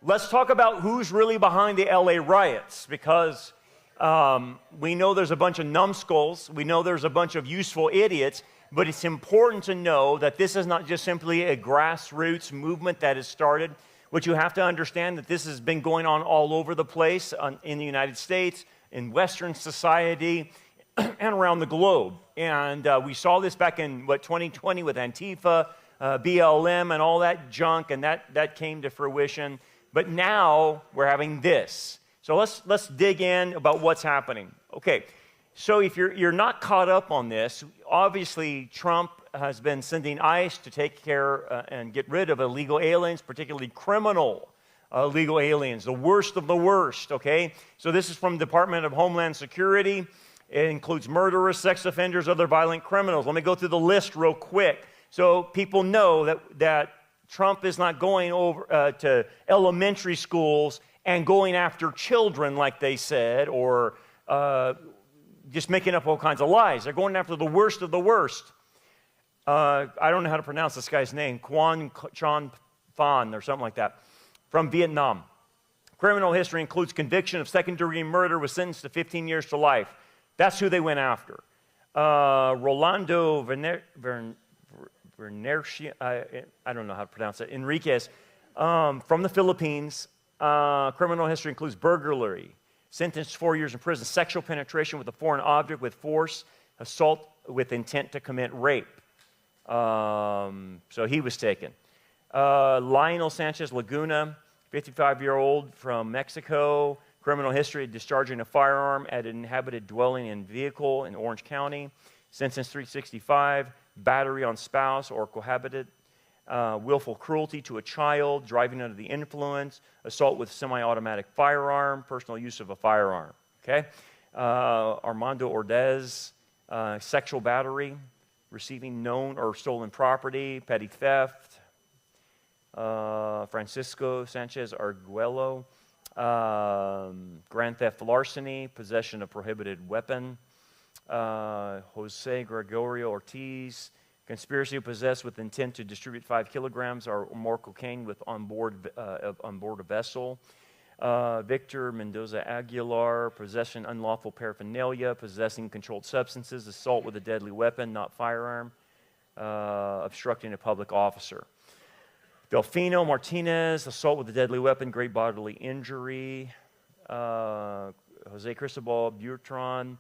Let's talk about who's really behind the LA riots, because we know there's a bunch of numbskulls. We know there's a bunch of useful idiots, but it's important to know that this is not just simply a grassroots movement that has started. What you have to understand that this has been going on all over the place in the United States, in Western society, and around the globe. And we saw this back in, 2020 with Antifa, BLM, and all that junk, and that came to fruition. But now we're having this. So let's dig in about what's happening. Okay, so if you're not caught up on this, obviously Trump has been sending ICE to take care and get rid of illegal aliens, particularly criminal illegal aliens, the worst of the worst, okay? So this is from the Department of Homeland Security. It includes murderers, sex offenders, other violent criminals. Let me go through the list real quick so people know that Trump is not going over to elementary schools and going after children like they said, or just making up all kinds of lies. They're going after the worst of the worst. I don't know how to pronounce this guy's name, Quan Chan Phan or something like that, from Vietnam. Criminal history includes conviction of second-degree murder, was sentenced to 15 years to life. That's who they went after. Rolando I don't know how to pronounce it, Enriquez, from the Philippines. Criminal history includes burglary, sentenced 4 years in prison, sexual penetration with a foreign object with force, assault with intent to commit rape. So he was taken. Lionel Sanchez Laguna, 55-year-old from Mexico, criminal history, discharging a firearm at an inhabited dwelling and vehicle in Orange County, sentence 365, battery on spouse or cohabited, willful cruelty to a child, driving under the influence, assault with semi-automatic firearm, personal use of a firearm, okay? Armando Ordez, sexual battery, receiving known or stolen property, petty theft. Francisco Sanchez Arguello, grand theft larceny, possession of prohibited weapon. Jose Gregorio Ortiz, conspiracy to possess with intent to distribute 5 kilograms or more cocaine with on board a vessel. Victor Mendoza Aguilar, possession unlawful paraphernalia, possessing controlled substances, assault with a deadly weapon, not firearm, obstructing a public officer. Delfino Martinez, assault with a deadly weapon, great bodily injury. Jose Cristobal Butron,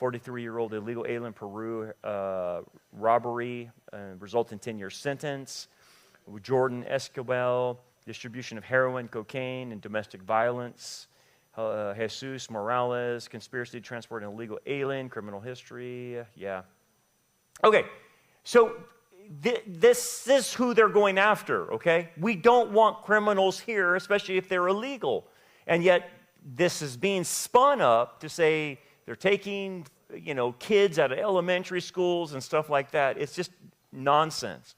43-year-old illegal alien Peru, robbery, result in 10-year sentence. Jordan Escobar, distribution of heroin, cocaine, and domestic violence. Jesus Morales, conspiracy to transport an illegal alien, criminal history. Yeah. Okay, so this is who they're going after, okay? We don't want criminals here, especially if they're illegal. And yet, this is being spun up to say they're taking, kids out of elementary schools and stuff like that. It's just nonsense.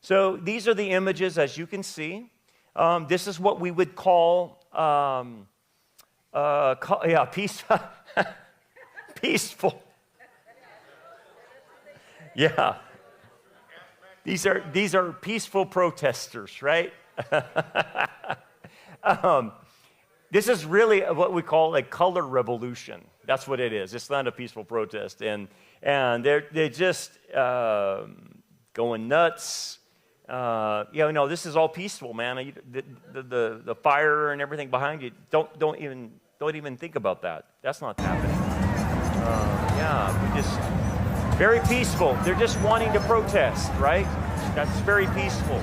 So these are the images, as you can see. This is what we would call, peaceful. Yeah. These are peaceful protesters, right? This is really what we call a color revolution. That's what it is. It's not a peaceful protest, and they're just going nuts. This is all peaceful, man. The fire and everything behind you. Don't even think about that. That's not happening. We just very peaceful. They're just wanting to protest, right? That's very peaceful.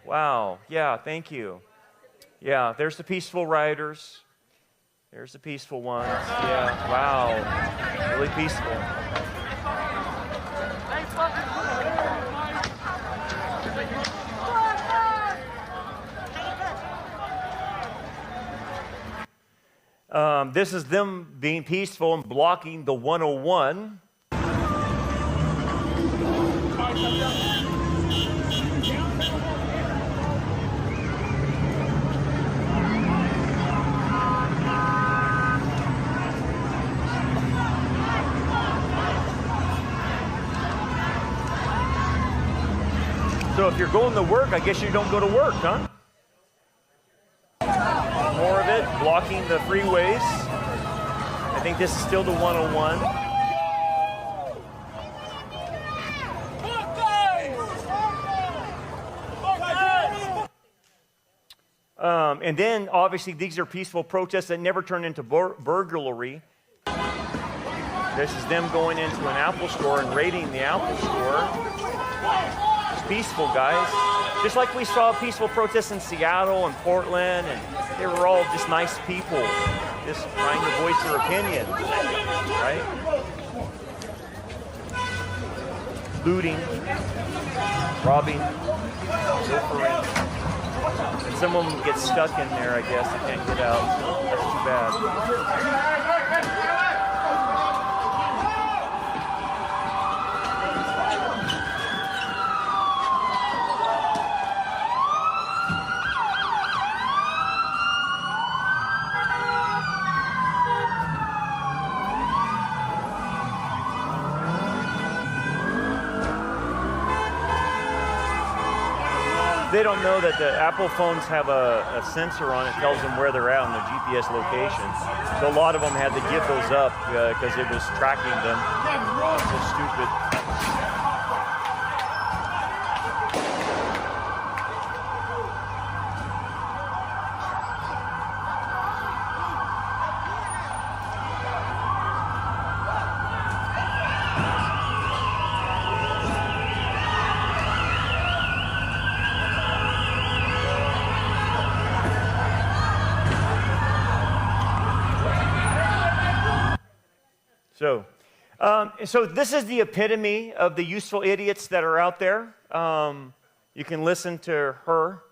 Wow. Yeah. Thank you. Yeah. There's the peaceful rioters. There's the peaceful ones. Yeah. Wow. Really peaceful. This is them being peaceful and blocking the 101. So if you're going to work, I guess you don't go to work, huh? blocking the freeways. I think this is still the 101. And then, obviously, these are peaceful protests that never turn into burglary. This is them going into an Apple store and raiding the Apple store. It's peaceful, guys. Just like we saw peaceful protests in Seattle and Portland, and they were all just nice people, just trying to voice their opinion, right? Looting, robbing, pilfering. And some of them get stuck in there, I guess. They can't get out. That's too bad. They don't know that the Apple phones have a sensor on it, tells them where they're at on their GPS location. So a lot of them had to give those up because it was tracking them. So stupid. So this is the epitome of the useful idiots that are out there. You can listen to her.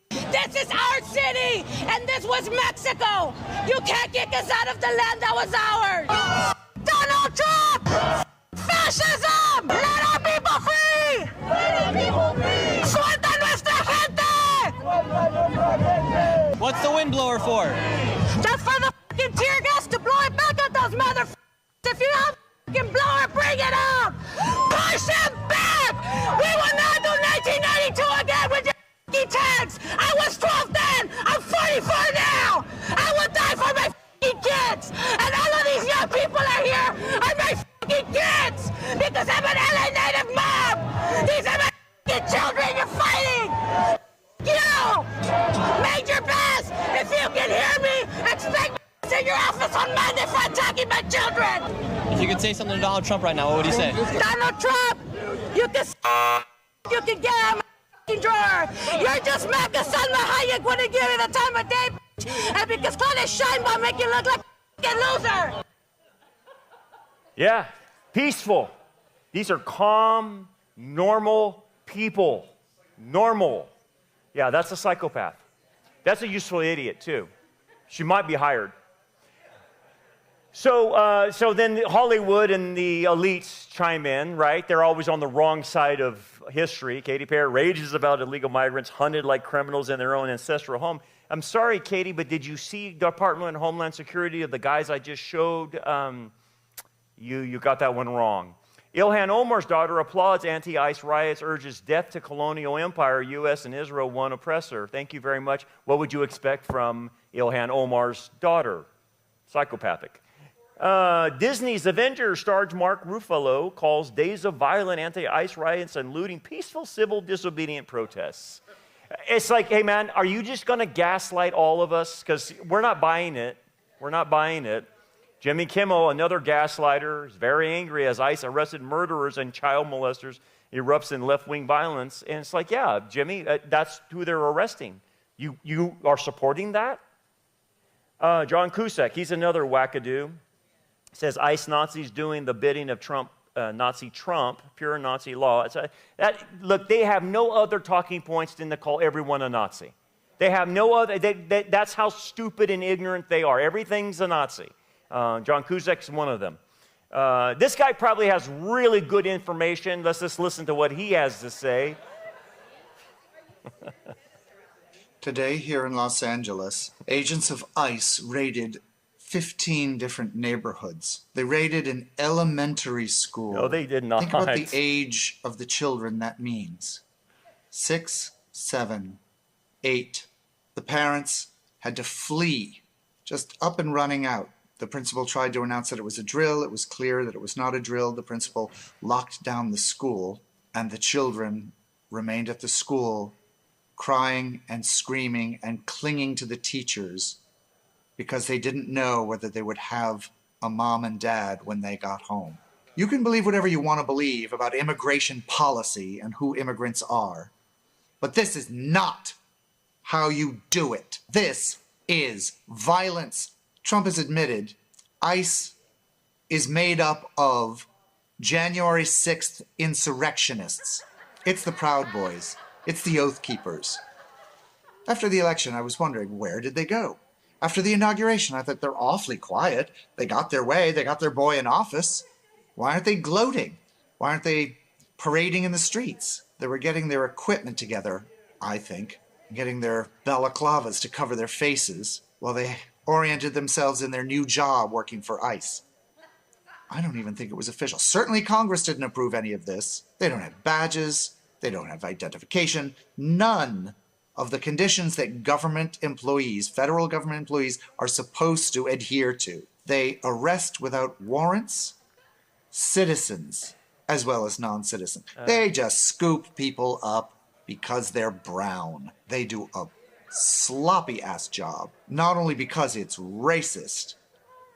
This is our city, and this was Mexico. You can't kick us out of the land that was ours. Donald Trump! Fascism! Let our people free! Let our people free! Suelta nuestra gente! What's the windblower for? Just for the fucking tear gas to blow it back at those motherfuckers. If you have a fucking blower, bring it out! Push them back! We will not do 1992 again with your fucking tanks! I was 12 then! I'm 44 now! I will die for my fucking kids! And all of these young people are here are my fucking kids! Because I'm an LA native mom! These are my fucking children you're fighting! You! Major Bass, if you can hear me, expect me in your office on Monday for attacking my children! If you could say something to Donald Trump right now, what would you say? Donald Trump, you can get out of my fucking drawer. You're just mad because Salma Hayek wouldn't give you the time of day, and because Claudia Sheinbaum make you look like a fucking loser. Yeah, peaceful. These are calm, normal people. Normal. Yeah, that's a psychopath. That's a useful idiot, too. She might be hired. So then Hollywood and the elites chime in, right? They're always on the wrong side of history. Katy Perry rages about illegal migrants hunted like criminals in their own ancestral home. I'm sorry, Katy, but did you see the Department of Homeland Security of the guys I just showed? You got that one wrong. Ilhan Omar's daughter applauds anti-ICE riots, urges death to colonial empire, U.S. and Israel, one oppressor. Thank you very much. What would you expect from Ilhan Omar's daughter? Psychopathic. Disney's Avengers star Mark Ruffalo calls days of violent anti-ICE riots and looting peaceful civil disobedient protests. It's like, hey man, are you just going to gaslight all of us? Because we're not buying it. We're not buying it. Jimmy Kimmel, another gaslighter, is very angry as ICE arrested murderers and child molesters erupts in left-wing violence. And it's like, yeah, Jimmy, that's who they're arresting. You are supporting that? John Cusack, he's another wackadoo. Says ICE Nazis doing the bidding of Trump, Nazi Trump, pure Nazi law. Look, they have no other talking points than to call everyone a Nazi. They have no other, that's how stupid and ignorant they are. Everything's a Nazi. John Cusack's one of them. This guy probably has really good information. Let's just listen to what he has to say. Today here in Los Angeles, agents of ICE raided 15 different neighborhoods. They raided an elementary school. No, they did not. Think about the age of the children that means. 6, 7, 8. The parents had to flee, just up and running out. The principal tried to announce that it was a drill. It was clear that it was not a drill. The principal locked down the school, and the children remained at the school crying and screaming and clinging to the teachers because they didn't know whether they would have a mom and dad when they got home. You can believe whatever you want to believe about immigration policy and who immigrants are, but this is not how you do it. This is violence. Trump has admitted ICE is made up of January 6th insurrectionists. It's the Proud Boys. It's the Oath Keepers. After the election, I was wondering, where did they go? After the inauguration, I thought they're awfully quiet. They got their way. They got their boy in office. Why aren't they gloating? Why aren't they parading in the streets? They were getting their equipment together, I think, getting their balaclavas to cover their faces while they oriented themselves in their new job working for ICE. I don't even think it was official. Certainly Congress didn't approve any of this. They don't have badges. They don't have identification. None of the conditions that government employees, federal government employees, are supposed to adhere to. They arrest without warrants citizens as well as non-citizens. They just scoop people up because they're brown. They do a sloppy-ass job, not only because it's racist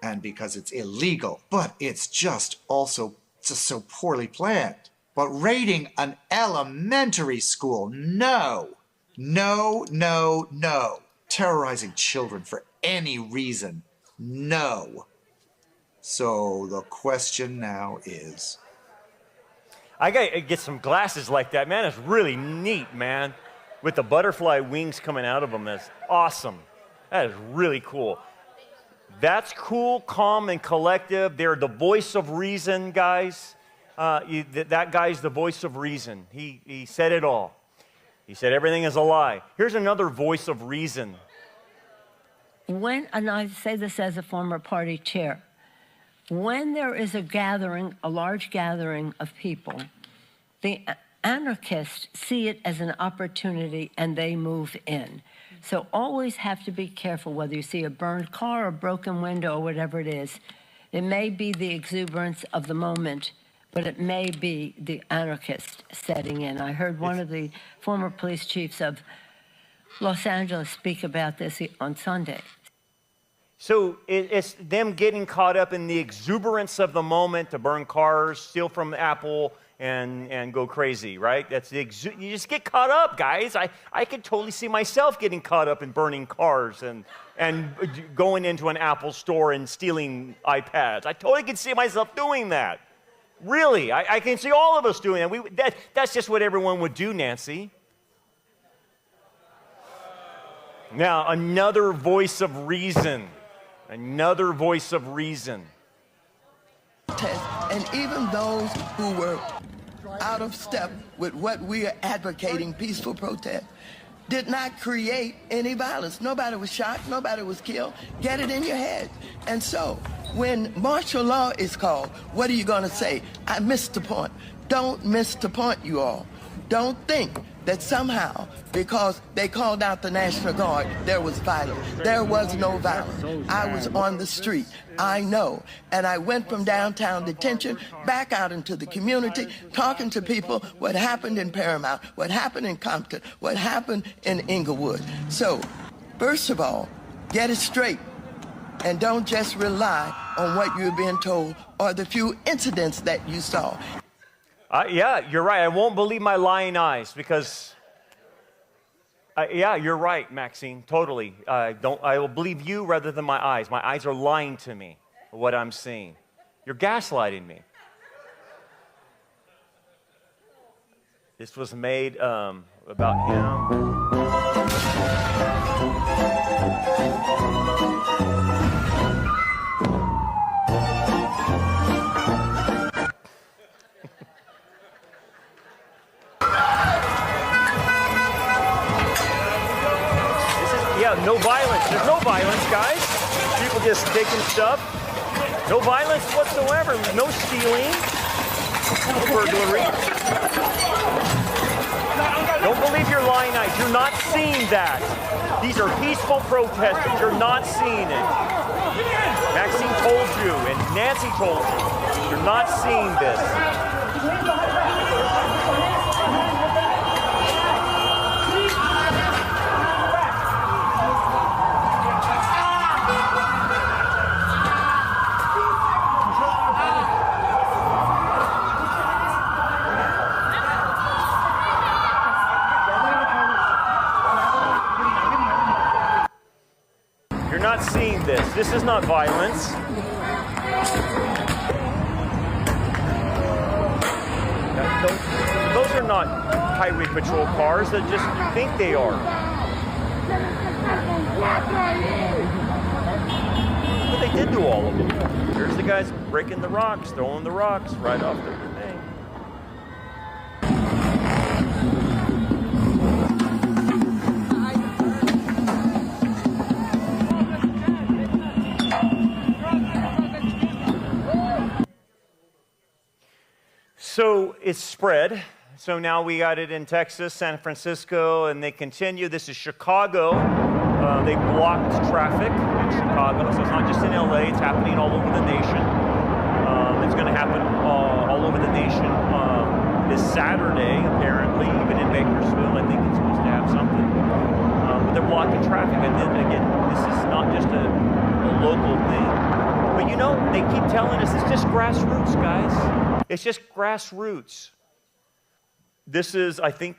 and because it's illegal, but it's just also just so poorly planned. But raiding an elementary school, no. No, no, no. Terrorizing children for any reason, no. So the question now is... I gotta get some glasses like that, man. It's really neat, man. With the butterfly wings coming out of them, that's awesome. That is really cool. That's cool, calm, and collective. They're the voice of reason, guys. That guy's the voice of reason. He said it all. He said everything is a lie. Here's another voice of reason. And I say this as a former party chair, when there is a gathering, a large gathering of people, the anarchists see it as an opportunity and they move in. So always have to be careful whether you see a burned car, a broken window, or whatever it is. It may be the exuberance of the moment, but it may be the anarchist setting in. I heard one of the former police chiefs of Los Angeles speak about this on Sunday. So it's them getting caught up in the exuberance of the moment to burn cars, steal from Apple, and go crazy, right? That's the you just get caught up, guys. I could totally see myself getting caught up in burning cars and going into an Apple store and stealing iPads. I totally could see myself doing that. Really, I can see all of us doing that. That's just what everyone would do, Nancy. Now, another voice of reason. Another voice of reason. And even those who were out of step with what we are advocating, peaceful protest, did not create any violence. Nobody was shot, nobody was killed. Get it in your head. And so, when martial law is called, what are you going to say? I missed the point. Don't miss the point, you all. Don't think that somehow, because they called out the National Guard, there was violence. There was no violence. I was on the street. I know. And I went from downtown detention back out into the community, talking to people what happened in Paramount, what happened in Compton, what happened in Inglewood. So, first of all, get it straight. And don't just rely on what you're being told or the few incidents that you saw. Yeah, you're right. I won't believe my lying eyes because, yeah, you're right, Maxine, totally. I will believe you rather than my eyes. My eyes are lying to me, what I'm seeing. You're gaslighting me. This was made about him. No violence. There's no violence, guys. People just taking stuff. No violence whatsoever. No stealing. No burglary. No believe you're lying. You're not seeing that. These are peaceful protesters. You're not seeing it. Maxine told you, and Nancy told you. You're not seeing this. You're not seeing this. This is not violence. Those are not highway patrol cars. They just think they are. But they did do all of them. Here's the guys breaking the rocks, throwing the rocks right off the thing. So it's spread. So now we got it in Texas, San Francisco, and they continue. This is Chicago. They blocked traffic in Chicago. So it's not just in LA, it's happening all over the nation. It's going to happen all over the nation this Saturday, apparently, even in Bakersfield. I think it's supposed to have something. But they're blocking traffic. And then again, this is not just a local thing. But you know, they keep telling us it's just grassroots, guys. It's just grassroots. This is, I think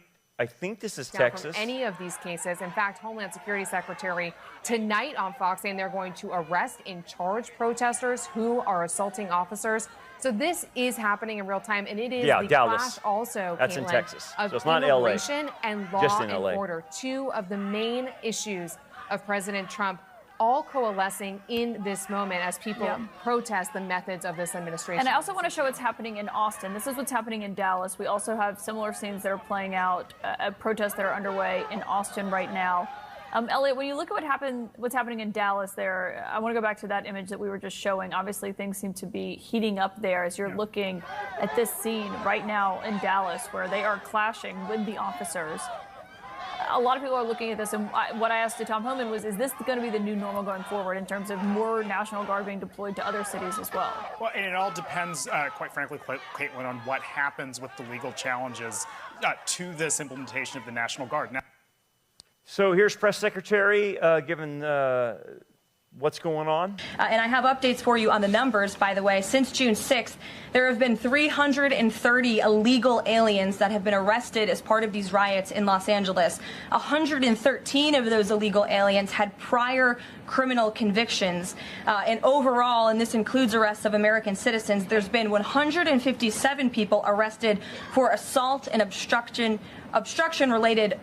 this is Texas. From any of these cases. In fact, Homeland Security Secretary tonight on Fox saying they're going to arrest and charge protesters who are assaulting officers. So this is happening in real time, and it is the Dallas. clash also, That's Caitlin, in Texas. of So it's not LA. immigration and law Just in and LA. order. Two of the main issues of President Trump all coalescing in this moment as people protest the methods of this administration. And I also want to show what's happening in Austin. This is what's happening in Dallas. We also have similar scenes that are playing out, protests that are underway in Austin right now. Elliot, when you look at what's happening in Dallas there, I want to go back to that image that we were just showing. Obviously, things seem to be heating up there as you're looking at this scene right now in Dallas where they are clashing with the officers. A lot of people are looking at this, and what I asked to Tom Homan was, is this going to be the new normal going forward in terms of more National Guard being deployed to other cities as well? Well, and it all depends, quite frankly, Caitlin, on what happens with the legal challenges to this implementation of the National Guard. Now, So here's Press Secretary giving what's going on. And I have updates for you on the numbers, by the way. Since June 6th, there have been 330 illegal aliens that have been arrested as part of these riots in Los Angeles. 113 of those illegal aliens had prior criminal convictions. And overall, and this includes arrests of American citizens, there's been 157 people arrested for assault and obstruction-related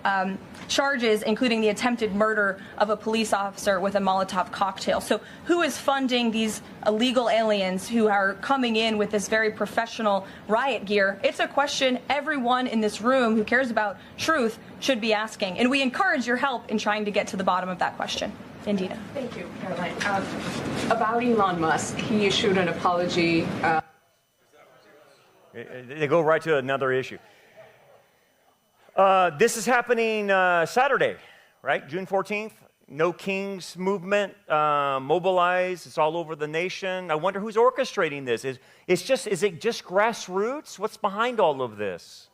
charges, including the attempted murder of a police officer with a Molotov cocktail. So who is funding these illegal aliens who are coming in with this very professional riot gear? It's a question everyone in this room who cares about truth should be asking. And we encourage your help in trying to get to the bottom of that question. Indita. Thank you, Caroline. About Elon Musk, he issued an apology. They go right to another issue. This is happening Saturday, right? June 14th. No Kings movement, mobilized. It's all over the nation. I wonder who's orchestrating this. Is it just grassroots? What's behind all of this?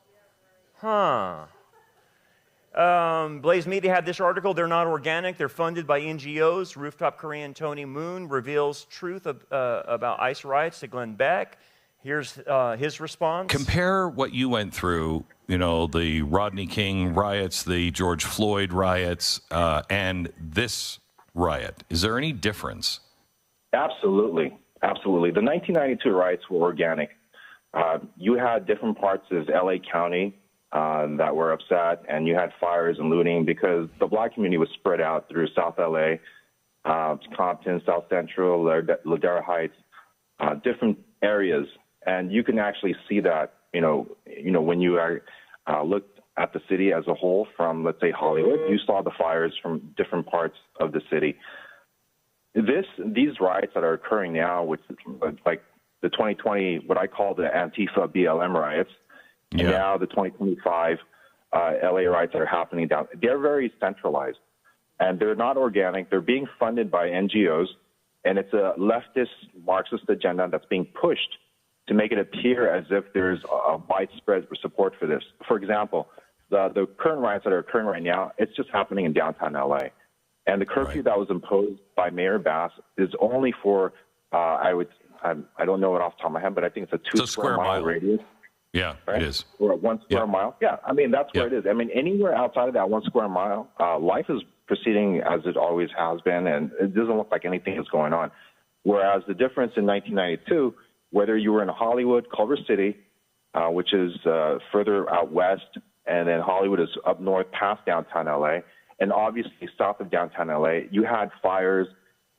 Blaze Media had this article. They're not organic. They're funded by NGOs. Rooftop Korean Tony Moon reveals truth about ICE riots to Glenn Beck. Here's his response. Compare what you went through, you know, the Rodney King riots, the George Floyd riots, and this riot. Is there any difference? Absolutely. Absolutely. The 1992 riots were organic. You had different parts of LA County that were upset, and you had fires and looting because the black community was spread out through South LA, Compton, South Central, Ladera Heights, different areas. And you can actually see that, you know, when you looked at the city as a whole from, let's say, Hollywood, you saw the fires from different parts of the city. These riots that are occurring now, which like the 2020, what I call the Antifa BLM riots, and now the 2025 LA riots that are happening down. They're very centralized, and they're not organic. They're being funded by NGOs, and it's a leftist Marxist agenda that's being pushed to make it appear as if there's a widespread support for this. For example, the current riots that are occurring right now, it's just happening in downtown LA. And the curfew that was imposed by Mayor Bass is only for, I don't know it off the top of my head, but I think it's a 2 square mile radius. Yeah, right? it is. Or 1 square mile. Yeah, I mean, that's where it is. I mean, anywhere outside of that 1 square mile, life is proceeding as it always has been, and it doesn't look like anything is going on. Whereas the difference in 1992, whether you were in Hollywood, Culver City, which is further out west, and then Hollywood is up north past downtown LA, and obviously south of downtown LA, you had fires,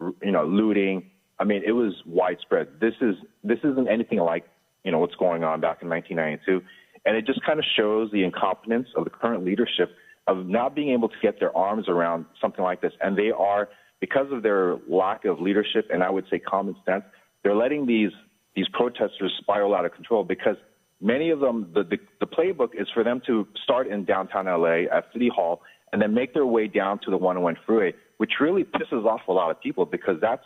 looting. I mean, it was widespread. This isn't anything like, what's going on back in 1992. And it just kind of shows the incompetence of the current leadership of not being able to get their arms around something like this. And they are, because of their lack of leadership and I would say common sense, they're letting these protesters spiral out of control, because many of them, the playbook is for them to start in downtown LA at City Hall and then make their way down to the 101 freeway, which really pisses off a lot of people, because that's,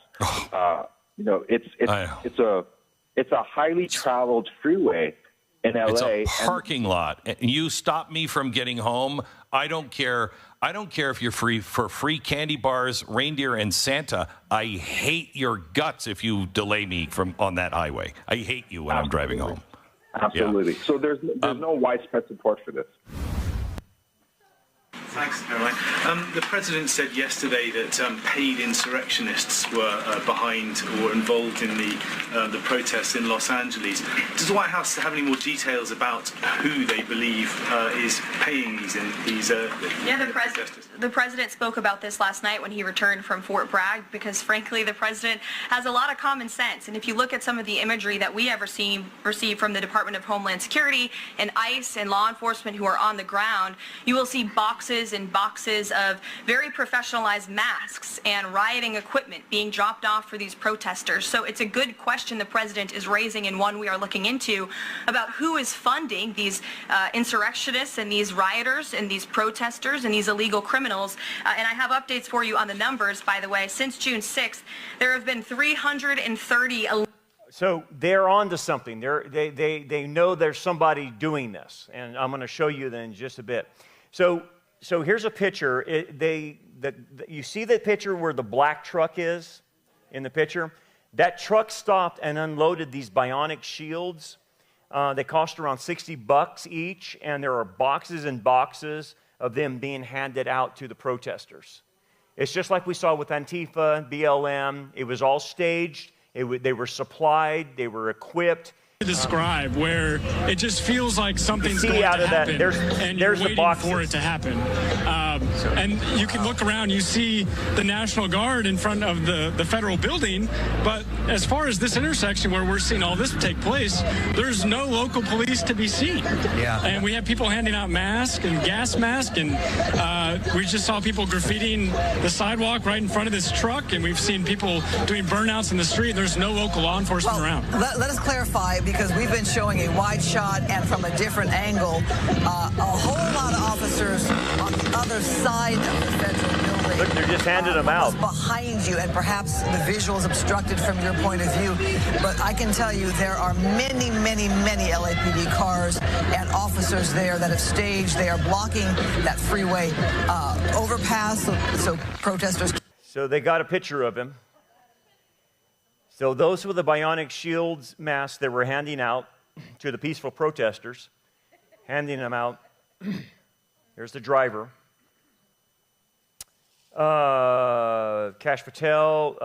it's a highly traveled freeway in LA. It's a parking lot. And you stop me from getting home. I don't care. I don't care if you're free for free candy bars, reindeer, and Santa. I hate your guts if you delay me on that highway. I hate you when I'm driving home. Absolutely. Yeah. So there's no widespread support for this. Thanks, Caroline. The president said yesterday that paid insurrectionists were behind or involved in the protests in Los Angeles. Does the White House have any more details about who they believe is paying these protesters? The president spoke about this last night when he returned from Fort Bragg, because frankly the president has a lot of common sense. And if you look at some of the imagery that we have received from the Department of Homeland Security and ICE and law enforcement who are on the ground, you will see boxes and boxes of very professionalized masks and rioting equipment being dropped off for these protesters. So it's a good question the president is raising, and one we are looking into, about who is funding these insurrectionists and these rioters and these protesters and these illegal criminals. And I have updates for you on the numbers, by the way. Since June 6th, there have been 330. So they're on to something. They know there's somebody doing this, and I'm going to show you then in just a bit. So here's a picture. You see that picture where the black truck is in the picture? That truck stopped and unloaded these bionic shields. They cost around $60 each, and there are boxes and boxes of them being handed out to the protesters. It's just like we saw with Antifa, BLM. It was all staged. They were supplied. They were equipped. Describe where it just feels like something's going to happen, and you're waiting for it to happen. And you can look around, you see the National Guard in front of the federal building, but as far as this intersection where we're seeing all this take place, there's no local police to be seen. Yeah. And we have people handing out masks and gas masks, and we just saw people graffitiing the sidewalk right in front of this truck, and we've seen people doing burnouts in the street. There's no local law enforcement around. Let us clarify, because we've been showing a wide shot and from a different angle, a whole lot of officers on the other side of the federal building. Look, they're just handing them out. Behind you, and perhaps the visual is obstructed from your point of view, but I can tell you there are many, many, many LAPD cars and officers there that have staged. They are blocking that freeway overpass, so protesters. So they got a picture of him. So those were the bionic shields masks that were handing out to the peaceful protesters, handing them out. Here's the driver. Kash Patel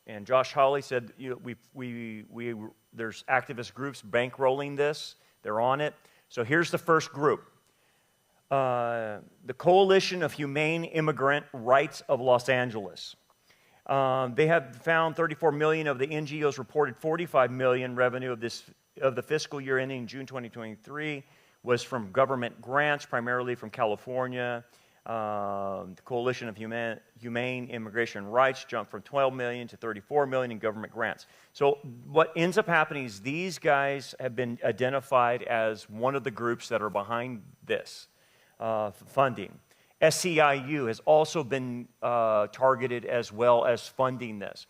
and Josh Hawley said, there's activist groups bankrolling this. They're on it. So here's the first group. The Coalition of Humane Immigrant Rights of Los Angeles. They have found 34 million of the NGOs reported 45 million revenue of the fiscal year ending June 2023 was from government grants, primarily from California. The Coalition of Humane Immigration Rights jumped from 12 million to 34 million in government grants. So what ends up happening is these guys have been identified as one of the groups that are behind this. funding. SEIU has also been targeted as well as funding this.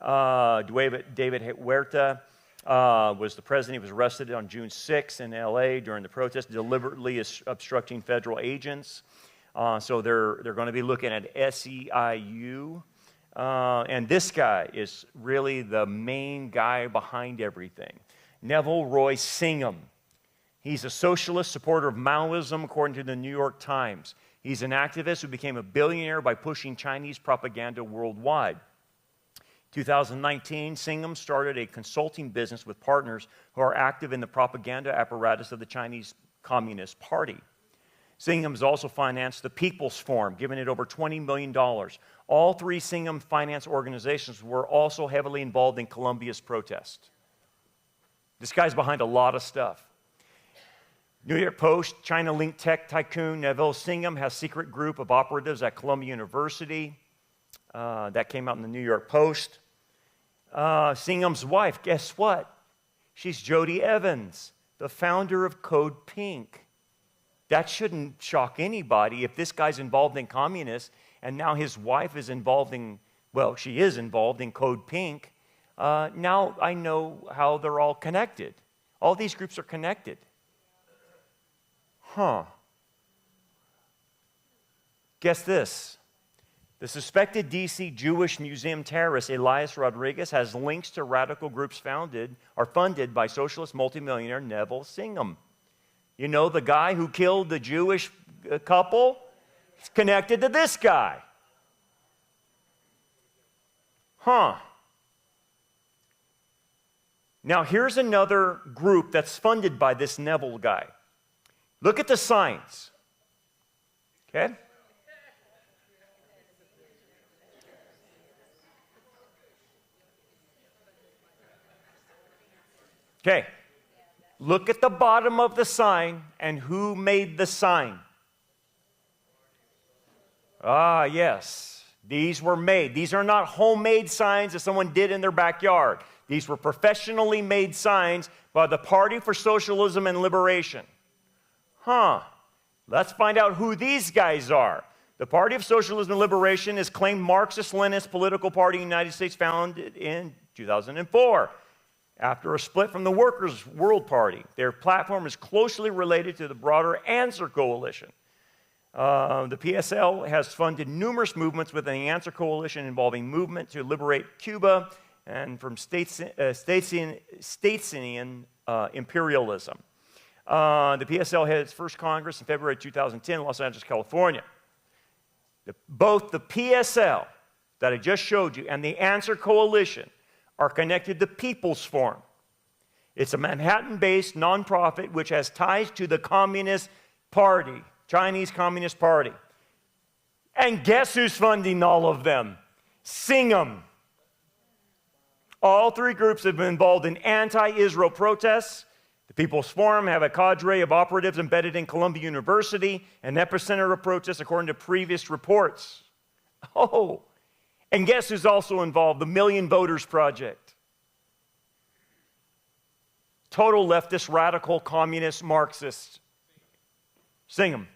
David Huerta was the president. He was arrested on June 6th in LA during the protest, deliberately obstructing federal agents. So they're going to be looking at SEIU. And this guy is really the main guy behind everything. Neville Roy Singham. He's a socialist supporter of Maoism, according to the New York Times. He's an activist who became a billionaire by pushing Chinese propaganda worldwide. 2019, Singham started a consulting business with partners who are active in the propaganda apparatus of the Chinese Communist Party. Singham has also financed the People's Forum, giving it over $20 million. All three Singham finance organizations were also heavily involved in Colombia's protest. This guy's behind a lot of stuff. New York Post, China-linked tech tycoon Neville Singham has a secret group of operatives at Columbia University. That came out in the New York Post. Singham's wife, guess what? She's Jody Evans, the founder of Code Pink. That shouldn't shock anybody if this guy's involved in communists and now his wife is involved in, well, she is involved in Code Pink. Now I know how they're all connected. All these groups are connected. Guess this. The suspected D.C. Jewish museum terrorist Elias Rodriguez has links to radical groups funded by socialist multimillionaire Neville Singham. You know, the guy who killed the Jewish couple? He's connected to this guy. Now, here's another group that's funded by this Neville guy. Look at the signs. Okay? Okay. Look at the bottom of the sign and who made the sign. Yes. These were made. These are not homemade signs that someone did in their backyard. These were professionally made signs by the Party for Socialism and Liberation. Let's find out who these guys are. The Party of Socialism and Liberation is claimed Marxist-Leninist political party in the United States, founded in 2004. After a split from the Workers' World Party, their platform is closely related to the broader Answer Coalition. The PSL has funded numerous movements within the Answer Coalition involving movement to liberate Cuba and from Statesian imperialism. The PSL had its first Congress in February 2010 in Los Angeles, California. Both the PSL that I just showed you and the Answer Coalition are connected to People's Forum. It's a Manhattan-based nonprofit which has ties to the Communist Party, Chinese Communist Party. And guess who's funding all of them? Singham. All three groups have been involved in anti-Israel protests. The People's Forum have a cadre of operatives embedded in Columbia University, an epicenter of protests according to previous reports. And guess who's also involved? The Million Voters Project. Total leftist, radical, communist, Marxist. Singham.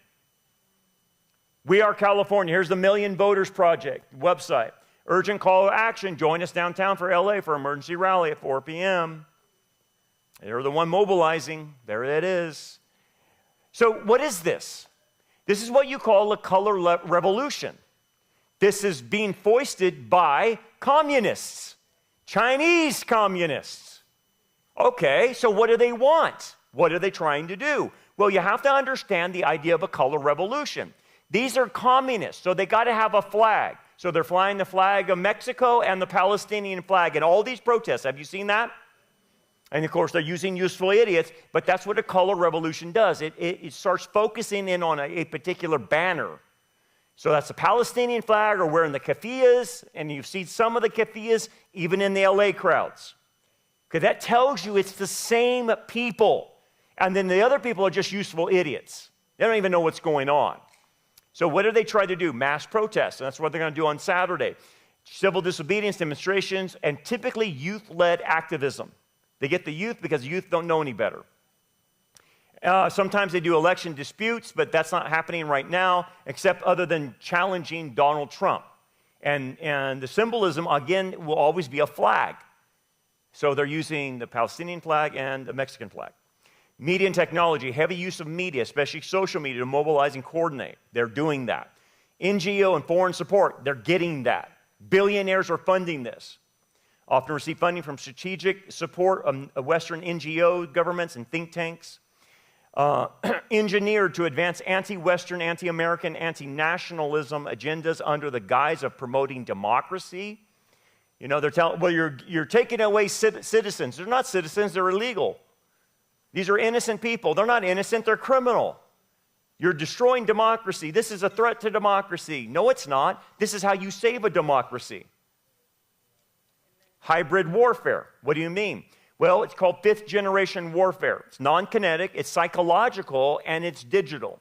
We Are California. Here's the Million Voters Project website. Urgent call to action. Join us downtown for LA for emergency rally at 4 p.m. They're the one mobilizing. There it is. So what is this? This is what you call a color revolution. This is being foisted by communists, Chinese communists. Okay, so what do they want? What are they trying to do? Well, you have to understand the idea of a color revolution. These are communists, so they got to have a flag. So they're flying the flag of Mexico and the Palestinian flag in all these protests. Have you seen that? And of course, they're using useful idiots, but that's what a color revolution does. It starts focusing in on a particular banner. So that's the Palestinian flag, or wearing the keffiyehs, and you've seen some of the keffiyehs even in the LA crowds. Because that tells you it's the same people. And then the other people are just useful idiots. They don't even know what's going on. So what do they try to do? Mass protests. And that's what they're going to do on Saturday. Civil disobedience demonstrations, and typically youth-led activism. They get the youth because the youth don't know any better. Sometimes they do election disputes, but that's not happening right now, except other than challenging Donald Trump. And the symbolism, again, will always be a flag. So they're using the Palestinian flag and the Mexican flag. Media and technology, heavy use of media, especially social media, to mobilize and coordinate. They're doing that. NGO and foreign support, they're getting that. Billionaires are funding this. Often receive funding from strategic support of Western NGO governments and think tanks. Engineered to advance anti-Western, anti-American, anti-nationalism agendas under the guise of promoting democracy. You know, they're telling, well, you're taking away citizens. They're not citizens, they're illegal. These are innocent people. They're not innocent, they're criminal. You're destroying democracy. This is a threat to democracy. No, it's not. This is how you save a democracy. Hybrid warfare. What do you mean? Well, it's called fifth generation warfare. It's non-kinetic, it's psychological, and it's digital.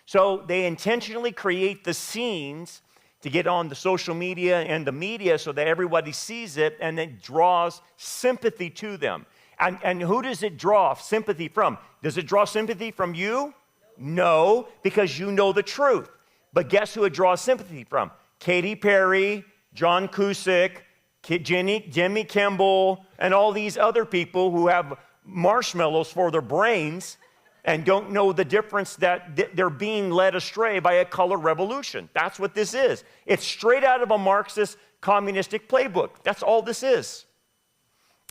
So they intentionally create the scenes to get on the social media and the media so that everybody sees it and it draws sympathy to them. And who does it draw sympathy from? Does it draw sympathy from you? No, because you know the truth. But guess who it draws sympathy from? Katy Perry, John Cusack, Jimmy Kimmel, and all these other people who have marshmallows for their brains and don't know the difference that they're being led astray by a color revolution. That's what this is. It's straight out of a Marxist communistic playbook. That's all this is.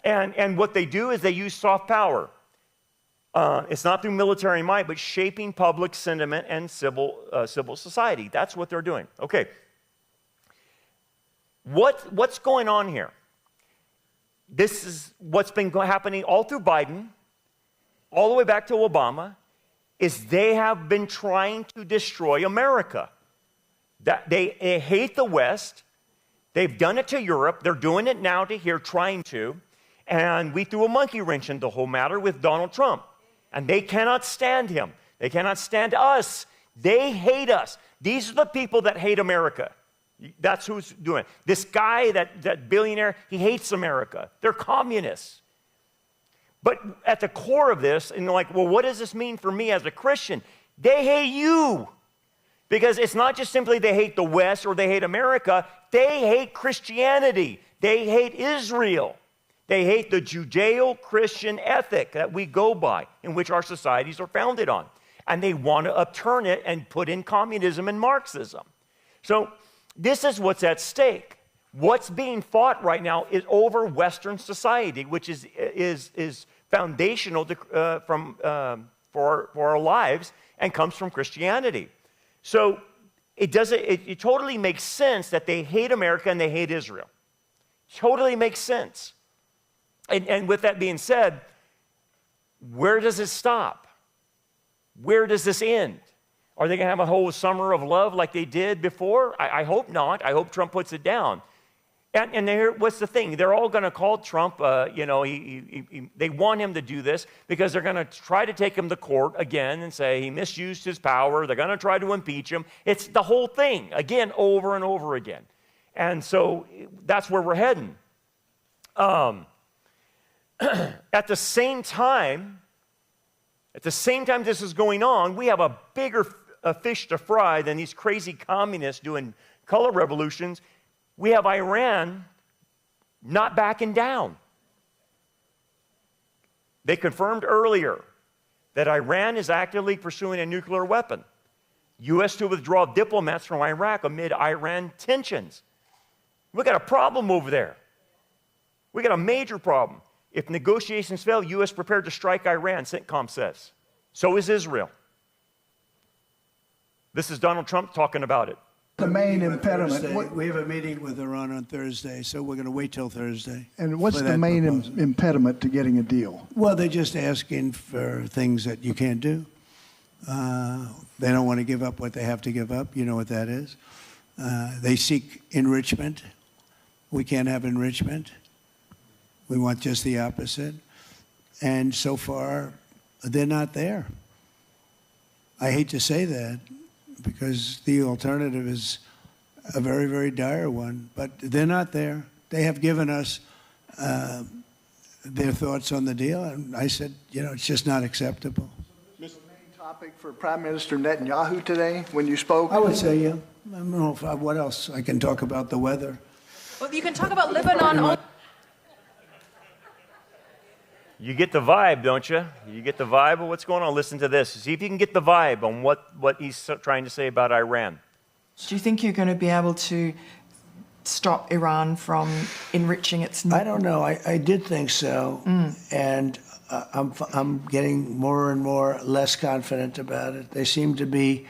And what they do is they use soft power. It's not through military might, but shaping public sentiment and civil society. That's what they're doing. Okay. What's going on here? This is what's been happening all through Biden, all the way back to Obama, is they have been trying to destroy America. That they hate the West. They've done it to Europe. They're doing it now to here, trying to. And we threw a monkey wrench in the whole matter with Donald Trump. And they cannot stand him. They cannot stand us. They hate us. These are the people that hate America. That's who's doing it. This guy, that billionaire, he hates America. They're communists. But at the core of this, and like, well, what does this mean for me as a Christian? They hate you. Because it's not just simply they hate the West or they hate America. They hate Christianity. They hate Israel. They hate the Judeo-Christian ethic that we go by, in which our societies are founded on. And they want to upturn it and put in communism and Marxism. So this is what's at stake. What's being fought right now is over Western society, which is foundational to, for our lives and comes from Christianity. So it totally makes sense that they hate America and they hate Israel. Totally makes sense. And with that being said, where does it stop? Where does this end? Are they going to have a whole summer of love like they did before? I hope not. I hope Trump puts it down. And what's the thing? They're all going to call Trump, they want him to do this because they're going to try to take him to court again and say he misused his power. They're going to try to impeach him. It's the whole thing, again, over and over again. And so that's where we're heading. At the same time this is going on, we have a bigger fish to fry than these crazy communists doing color revolutions. We have Iran not backing down. They confirmed earlier that Iran is actively pursuing a nuclear weapon. U.S. to withdraw diplomats from Iraq amid Iran tensions. We got a problem over there. We got a major problem. If negotiations fail, U.S. prepared to strike Iran, CENTCOM says. So is Israel. This is Donald Trump talking about it. The main impediment. We have a meeting with Iran on Thursday, so we're going to wait till Thursday. And what's the main impediment to getting a deal? Well, they're just asking for things that you can't do. They don't want to give up what they have to give up. You know what that is. They seek enrichment. We can't have enrichment. We want just the opposite. And so far, they're not there. I hate to say that because the alternative is a very, very dire one, but they're not there. They have given us their thoughts on the deal, and I said, it's just not acceptable. topic for Prime Minister Netanyahu today when you spoke? I would say, yeah. I don't know what else. I can talk about the weather. Well, you can talk about Lebanon. You get the vibe, don't you? You get the vibe of what's going on. Listen to this. See if you can get the vibe on what he's trying to say about Iran. Do you think you're going to be able to stop Iran from enriching its... I don't know. I did think so. And I'm getting more and more less confident about it. They seem to be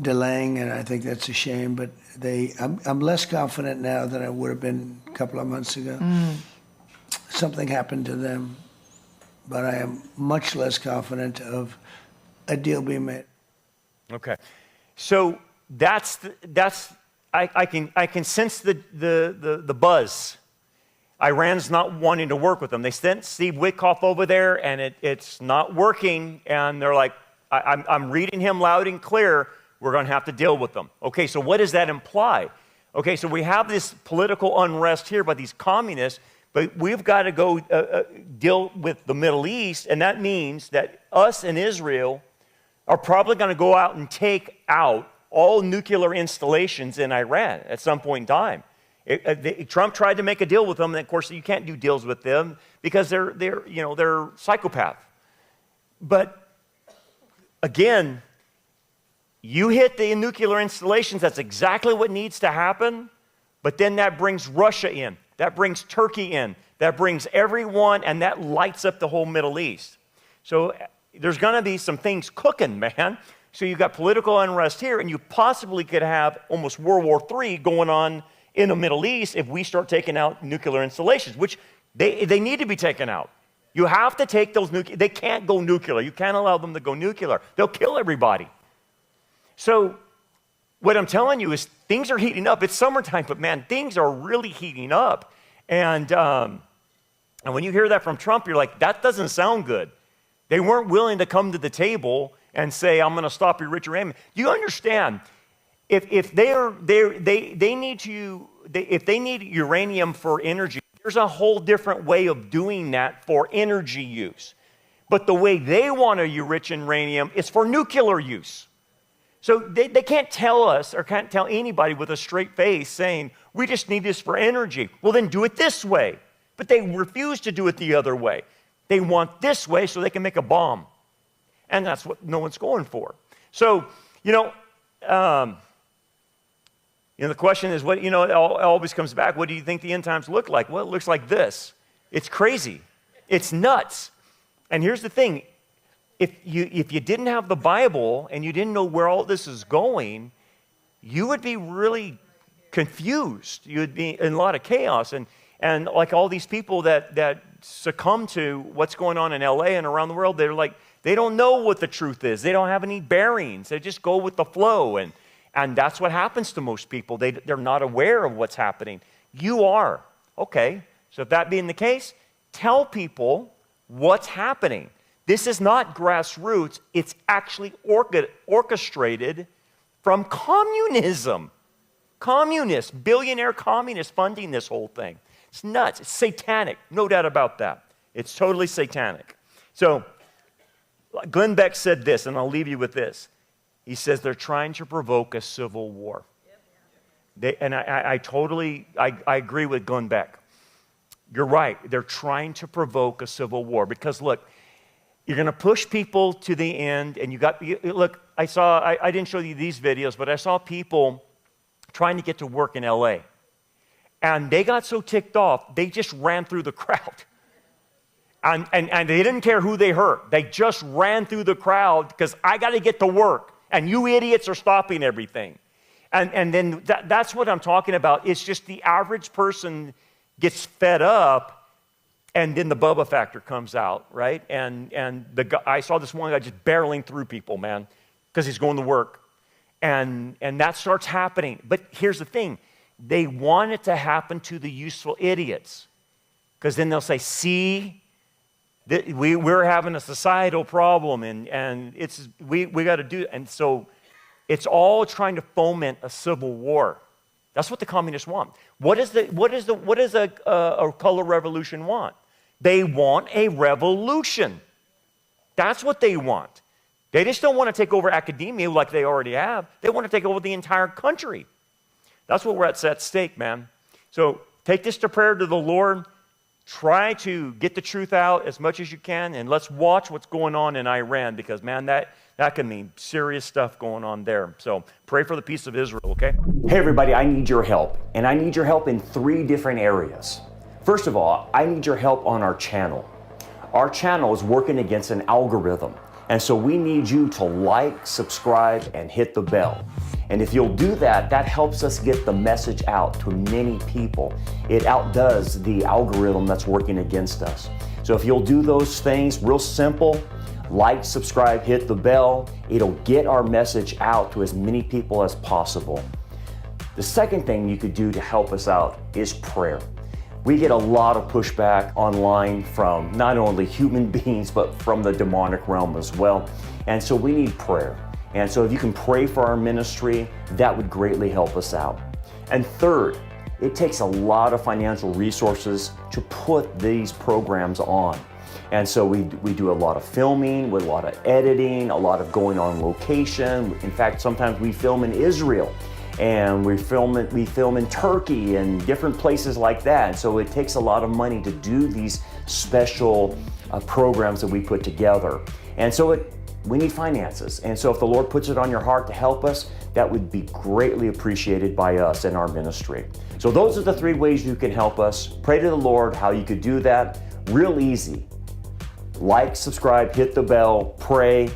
delaying, and I think that's a shame. But I'm less confident now than I would have been a couple of months ago. Something happened to them. But I am much less confident of a deal being made. Okay, so I can sense the buzz. Iran's not wanting to work with them. They sent Steve Witkoff over there, and it's not working. And they're like, I'm reading him loud and clear. We're going to have to deal with them. Okay, so what does that imply? Okay, so we have this political unrest here by these communists. But we've got to go deal with the Middle East, and that means that us and Israel are probably going to go out and take out all nuclear installations in Iran at some point in time. Trump tried to make a deal with them, and of course you can't do deals with them because they're psychopath. But again, you hit the nuclear installations, that's exactly what needs to happen, but then that brings Russia in. That brings Turkey in. That brings everyone, and that lights up the whole Middle East. So there's going to be some things cooking, man. So you've got political unrest here, and you possibly could have almost World War III going on in the Middle East if we start taking out nuclear installations, which they need to be taken out. You have to take those nuclear. They can't go nuclear. You can't allow them to go nuclear. They'll kill everybody. So what I'm telling you is things are heating up. It's summertime, but man, things are really heating up. And when you hear that from Trump, you're like, that doesn't sound good. They weren't willing to come to the table and say, I'm going to stop your rich uranium. Do you understand? If they need uranium for energy, there's a whole different way of doing that for energy use. But the way they want to enrich uranium is for nuclear use. So they can't tell us or can't tell anybody with a straight face saying, we just need this for energy. Well, then do it this way. But they refuse to do it the other way. They want this way so they can make a bomb. And that's what no one's going for. So, the question is, it always comes back, what do you think the end times look like? Well, it looks like this. It's crazy. It's nuts. And here's the thing. If you didn't have the Bible and you didn't know where all this is going, you would be really confused. You would be in a lot of chaos. And like all these people that succumb to what's going on in LA and around the world, they're like, they don't know what the truth is. They don't have any bearings. They just go with the flow. And that's what happens to most people. They're not aware of what's happening. You are. Okay, so if that being the case, tell people what's happening. This is not grassroots. It's actually orchestrated from communism. Communists, billionaire communists funding this whole thing. It's nuts. It's satanic. No doubt about that. It's totally satanic. So Glenn Beck said this, and I'll leave you with this. He says they're trying to provoke a civil war. I totally agree with Glenn Beck. You're right. They're trying to provoke a civil war because, look, you're going to push people to the end, and look, I didn't show you these videos, but I saw people trying to get to work in LA. And they got so ticked off, they just ran through the crowd. And they didn't care who they hurt. They just ran through the crowd because I got to get to work, and you idiots are stopping everything. And then that's what I'm talking about. It's just the average person gets fed up, and then the Bubba factor comes out, right? And I saw this one guy just barreling through people, man, because he's going to work. And that starts happening. But here's the thing. They want it to happen to the useful idiots. Because then they'll say, see, we're having a societal problem, and we got to do it. And so it's all trying to foment a civil war. That's what the communists want. What does a color revolution want? They want a revolution. That's what they want. They just don't want to take over academia like they already have. They want to take over the entire country. That's what we're at stake, man. So take this to prayer to the Lord. Try to get the truth out as much as you can, and let's watch what's going on in Iran, because, man, that can mean serious stuff going on there. So pray for the peace of Israel, okay? Hey, everybody, I need your help, and I need your help in 3 different areas. First of all, I need your help on our channel. Our channel is working against an algorithm, and so we need you to like, subscribe, and hit the bell. And if you'll do that, that helps us get the message out to many people. It outdoes the algorithm that's working against us. So if you'll do those things, real simple, like, subscribe, hit the bell, it'll get our message out to as many people as possible. The second thing you could do to help us out is prayer. We get a lot of pushback online from not only human beings, but from the demonic realm as well. And so we need prayer. And so if you can pray for our ministry, that would greatly help us out. And third, it takes a lot of financial resources to put these programs on. And so we do a lot of filming, with a lot of editing, a lot of going on location. In fact, sometimes we film in Israel, and we film in Turkey and different places like that. And so it takes a lot of money to do these special programs that we put together. And so we need finances. And so if the Lord puts it on your heart to help us, that would be greatly appreciated by us in our ministry. So those are the 3 ways you can help us. Pray to the Lord how you could do that. Real easy. Like, subscribe, hit the bell, pray,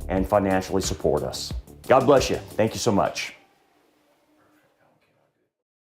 and financially support us. God bless you. Thank you so much.